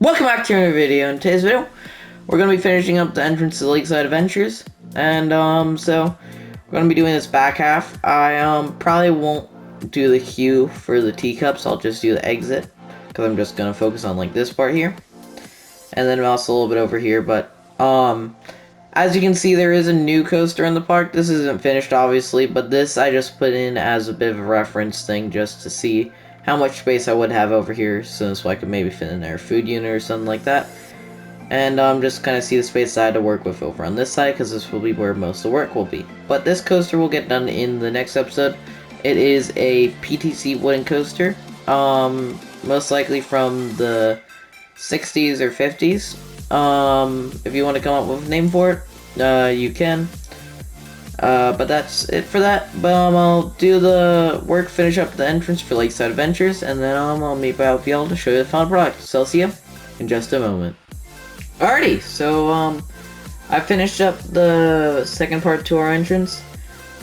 Welcome back to another video. In today's video, we're going to be finishing up the entrance to Lakeside Adventures. And, so, we're going to be doing this back half. I, probably won't do the queue for the teacups. I'll just do the exit. Because I'm just going to focus on, like, this part here. And then also a little bit over here. But, as you can see, there is a new coaster in the park. This isn't finished, obviously. But this I just put in as a bit of a reference thing just to see how much space I would have over here, so I could maybe fit in there a food unit or something like that. And just kind of see the space I had to work with over on this side, because this will be where most of the work will be. But this coaster will get done in the next episode. It is a PTC wooden coaster, most likely from the 60s or 50s. If you want to come up with a name for it, you can. But that's it for that. But I'll do the work, finish up the entrance for Lakeside Adventures, and then I'll meet back with y'all to show you the final product. So I'll see you in just a moment. Alrighty, so I finished up the second part to our entrance,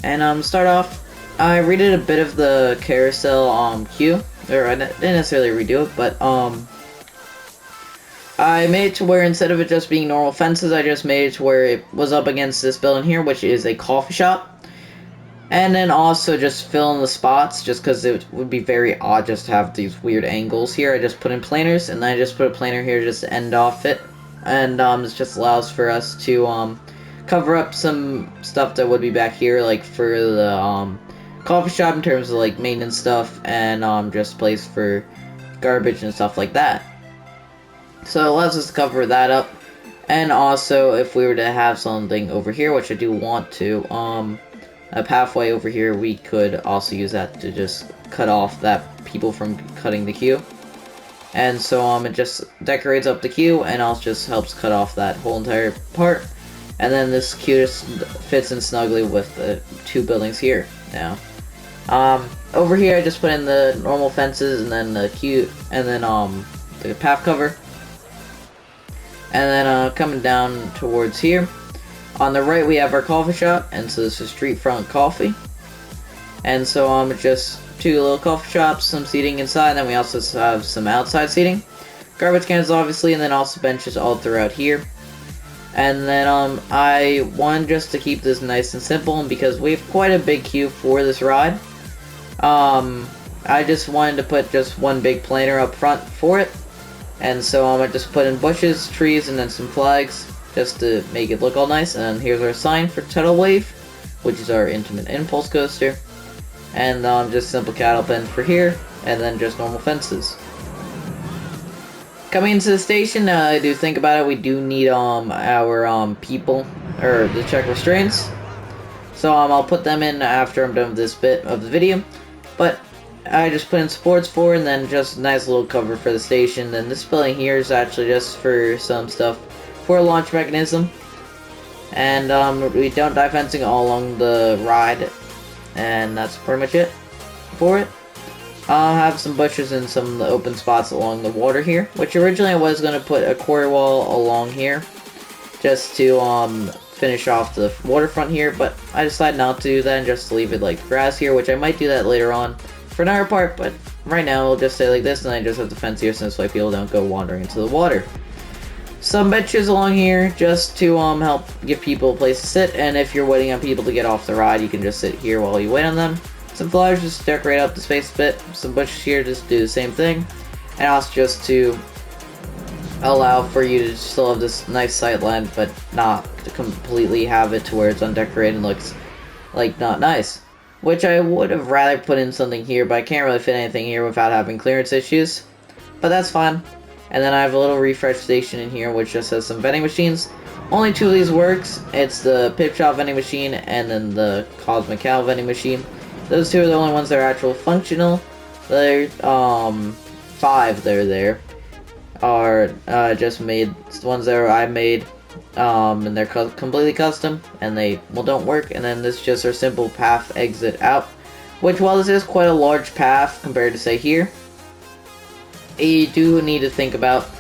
and start off. I redid a bit of the carousel queue, or I didn't necessarily redo it, but I made it to where instead of it just being normal fences, I just made it to where it was up against this building here, which is a coffee shop. And then also just fill in the spots, just because it would be very odd just to have these weird angles here. I just put in planners, and then I just put a planner here just to end off it. And this just allows for us to cover up some stuff that would be back here, like for the coffee shop in terms of like maintenance stuff, and just place for garbage and stuff like that. So it allows us to cover that up. And also, if we were to have something over here, which I do want to, a pathway over here, we could also use that to just cut off that people from cutting the queue. And so it just decorates up the queue, and also just helps cut off that whole entire part. And then this queue just fits in snugly with the two buildings here now. Over here I just put in the normal fences, and then the queue, and then the path cover. And then coming down towards here, on the right we have our coffee shop, and so this is street front coffee. And so just two little coffee shops, some seating inside, and then we also have some outside seating. Garbage cans obviously, and then also benches all throughout here. And then I wanted just to keep this nice and simple, and because we have quite a big queue for this ride, I just wanted to put just one big planter up front for it. And so I just put in bushes, trees, and then some flags just to make it look all nice. And here's our sign for Tidal Wave, which is our intimate impulse coaster. And just simple cattle pen for here, and then just normal fences. Coming into the station, I do think about it, we do need our people, or the check restraints. So I'll put them in after I'm done with this bit of the video. But I just put in supports for, and then just a nice little cover for the station. Then this building here is actually just for some stuff for a launch mechanism. And we don't die fencing all along the ride, and that's pretty much it for it. I'll have some bushes and some of the open spots along the water here, which originally I was going to put a quarry wall along here just to finish off the waterfront here, but I decided not to do that and just leave it like grass here, which I might do that later on for another part, but right now it'll just stay like this, and I just have the fence here so this way people don't go wandering into the water. Some benches along here just to help give people a place to sit, and if you're waiting on people to get off the ride, you can just sit here while you wait on them. Some flowers just to decorate up the space a bit, some bushes here just to do the same thing, and also just to allow for you to still have this nice sight line, but not to completely have it to where it's undecorated and looks like not nice. Which I would have rather put in something here, but I can't really fit anything here without having clearance issues. But that's fine. And then I have a little refresh station in here, which just has some vending machines. Only two of these works. It's the Pip Shop vending machine, and then the Cosmic Cow vending machine. Those two are the only ones that are actual functional. The 5 that are there are just made, the ones that I made. And they're completely custom, and they don't work. And then this is just our simple path exit out, which, while this is quite a large path compared to say here, you do need to think about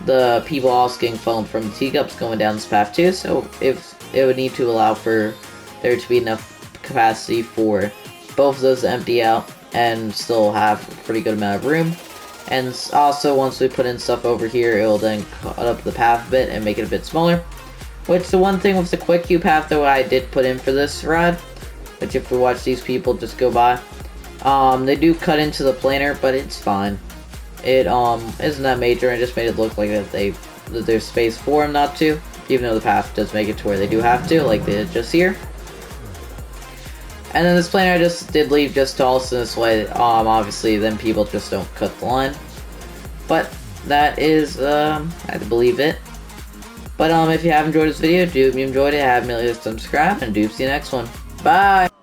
the people also getting phoned from the teacups going down this path too. So if it would need to allow for there to be enough capacity for both of those to empty out and still have a pretty good amount of room. And also, once we put in stuff over here, it will then cut up the path a bit and make it a bit smaller. Which, the one thing with the quick queue path, though, I did put in for this ride, which if we watch these people just go by, they do cut into the planer, but it's fine. It isn't that major, and just made it look like that there's space for them not to, even though the path does make it to where they do have to, like they did just here. And then this planer I just did leave just to also this way, obviously then people just don't cut the line. But that is, I believe it. But if you have enjoyed this video, do if you enjoyed it, have me subscribe, and do see you next one. Bye!